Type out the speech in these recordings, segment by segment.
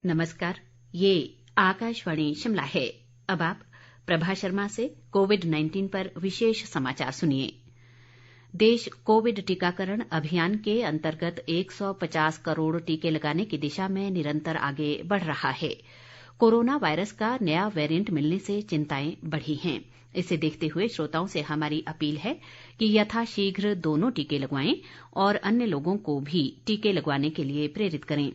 नमस्कार, ये आकाशवाणी शिमला है। अब आप प्रभा शर्मा से कोविड-19 पर विशेष समाचार सुनिए। देश कोविड टीकाकरण अभियान के अंतर्गत 150 करोड़ टीके लगाने की दिशा में निरंतर आगे बढ़ रहा है। कोरोना वायरस का नया वेरिएंट मिलने से चिंताएं बढ़ी हैं। इसे देखते हुए श्रोताओं से हमारी अपील है कि यथाशीघ्र दोनों टीके लगवाएं और अन्य लोगों को भी टीके लगवाने के लिए प्रेरित करें।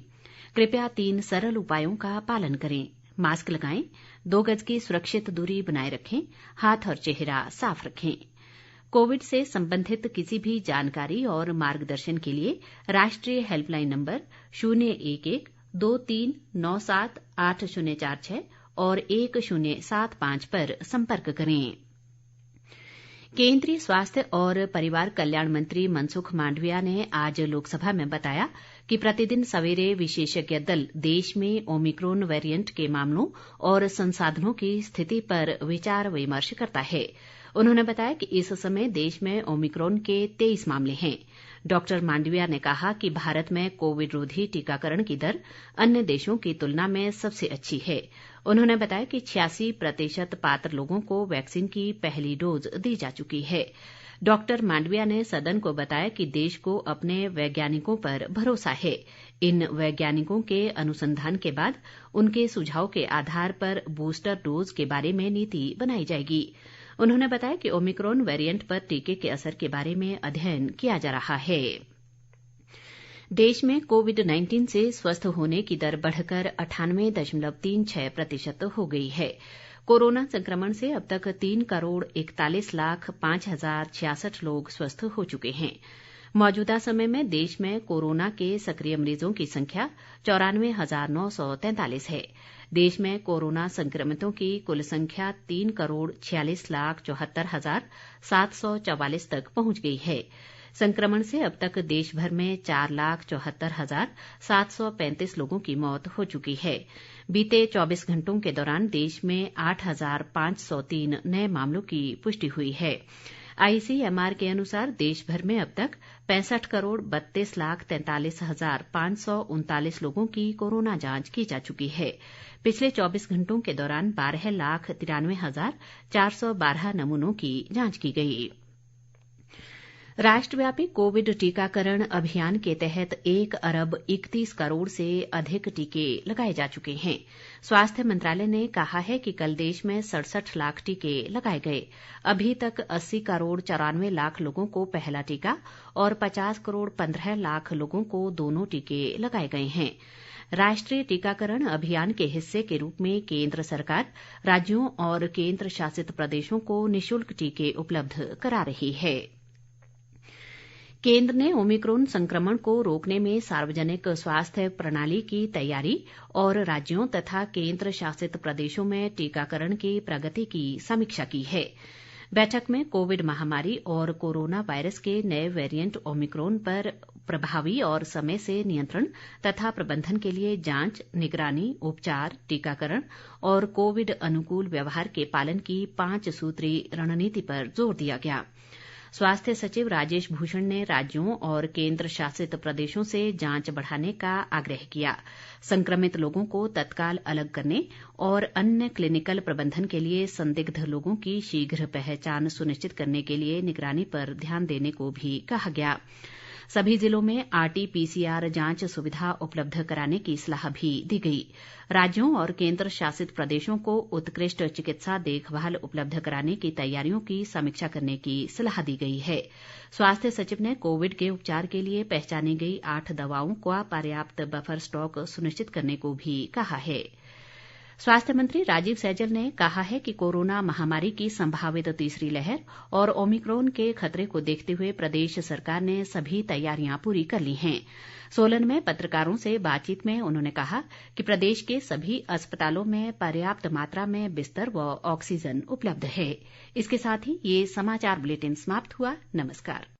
कृपया 3 सरल उपायों का पालन करें। मास्क लगाएं, 2 गज की सुरक्षित दूरी बनाए रखें, हाथ और चेहरा साफ रखें। कोविड से संबंधित किसी भी जानकारी और मार्गदर्शन के लिए राष्ट्रीय हेल्पलाइन नंबर 011-2397-8046 और 1075 पर संपर्क करें। केंद्रीय स्वास्थ्य और परिवार कल्याण मंत्री मनसुख मांडविया ने आज लोकसभा में बताया कि प्रतिदिन सवेरे विशेषज्ञ दल देश में ओमिक्रॉन वेरिएंट के मामलों और संसाधनों की स्थिति पर विचार विमर्श करता है। उन्होंने बताया कि इस समय देश में ओमिक्रॉन के 23 मामले हैं। डॉक्टर मांडविया ने कहा कि भारत में कोविड रोधी टीकाकरण की दर अन्य देशों की तुलना में सबसे अच्छी है। उन्होंने बताया कि 86% पात्र लोगों को वैक्सीन की पहली डोज दी जा चुकी है। डॉक्टर मांडविया ने सदन को बताया कि देश को अपने वैज्ञानिकों पर भरोसा है। इन वैज्ञानिकों के अनुसंधान के बाद उनके सुझाव के आधार पर बूस्टर डोज के बारे में नीति बनाई जाएगी। उन्होंने बताया कि ओमिक्रॉन वेरिएंट पर टीके के असर के बारे में अध्ययन किया जा रहा है। देश में कोविड-19 से स्वस्थ होने की दर बढ़कर 98.36% हो गई है। कोरोना संक्रमण से अब तक 3,41,05,066 लोग स्वस्थ हो चुके हैं। मौजूदा समय में देश में कोरोना के सक्रिय मरीजों की संख्या 94,943 है। देश में कोरोना संक्रमितों की कुल संख्या 3,46,74,744 तक पहुंच गई है। संक्रमण से अब तक देश भर में 4,74,735 लोगों की मौत हो चुकी है। बीते 24 घंटों के दौरान देश में 8,503 नए मामलों की पुष्टि हुई है। आईसीएमआर के अनुसार देश भर में अब तक 65,32,43,539 लोगों की कोरोना जांच की जा चुकी है। पिछले 24 घंटों के दौरान 12,93,412 नमूनों की जांच की गई। राष्ट्रव्यापी कोविड टीकाकरण अभियान के तहत 1,31 करोड़ से अधिक टीके लगाए जा चुके हैं। स्वास्थ्य मंत्रालय ने कहा है कि कल देश में 67 लाख टीके लगाए गए। अभी तक 80 करोड़ 94 लाख लोगों को पहला टीका और 50 करोड़ 15 लाख लोगों को दोनों टीके लगाए गए हैं। राष्ट्रीय टीकाकरण अभियान के हिस्से के रूप में केंद्र सरकार राज्यों और केंद्र शासित प्रदेशों को निःशुल्क टीके उपलब्ध करा रही है। केंद्र ने ओमिक्रॉन संक्रमण को रोकने में सार्वजनिक स्वास्थ्य प्रणाली की तैयारी और राज्यों तथा केंद्र शासित प्रदेशों में टीकाकरण की प्रगति की समीक्षा की है। बैठक में कोविड महामारी और कोरोना वायरस के नए वेरिएंट ओमिक्रॉन पर प्रभावी और समय से नियंत्रण तथा प्रबंधन के लिए जांच, निगरानी, उपचार, टीकाकरण और कोविड अनुकूल व्यवहार के पालन की 5 सूत्री रणनीति पर जोर दिया गया। स्वास्थ्य सचिव राजेश भूषण ने राज्यों और केंद्र शासित प्रदेशों से जांच बढ़ाने का आग्रह किया। संक्रमित लोगों को तत्काल अलग करने और अन्य क्लिनिकल प्रबंधन के लिए संदिग्ध लोगों की शीघ्र पहचान सुनिश्चित करने के लिए निगरानी पर ध्यान देने को भी कहा गया। सभी जिलों में आरटी-पीसीआर जांच सुविधा उपलब्ध कराने की सलाह भी दी गई। राज्यों और केंद्र शासित प्रदेशों को उत्कृष्ट चिकित्सा देखभाल उपलब्ध कराने की तैयारियों की समीक्षा करने की सलाह दी गई है। स्वास्थ्य सचिव ने कोविड के उपचार के लिए पहचानी गई 8 दवाओं का पर्याप्त बफर स्टॉक सुनिश्चित करने को भी कहा है। स्वास्थ्य मंत्री राजीव सैजल ने कहा है कि कोरोना महामारी की संभावित तीसरी लहर और ओमिक्रॉन के खतरे को देखते हुए प्रदेश सरकार ने सभी तैयारियां पूरी कर ली हैं। सोलन में पत्रकारों से बातचीत में उन्होंने कहा कि प्रदेश के सभी अस्पतालों में पर्याप्त मात्रा में बिस्तर व ऑक्सीजन उपलब्ध है। इसके साथ ही ये समाचार बुलेटिन समाप्त हुआ। नमस्कार।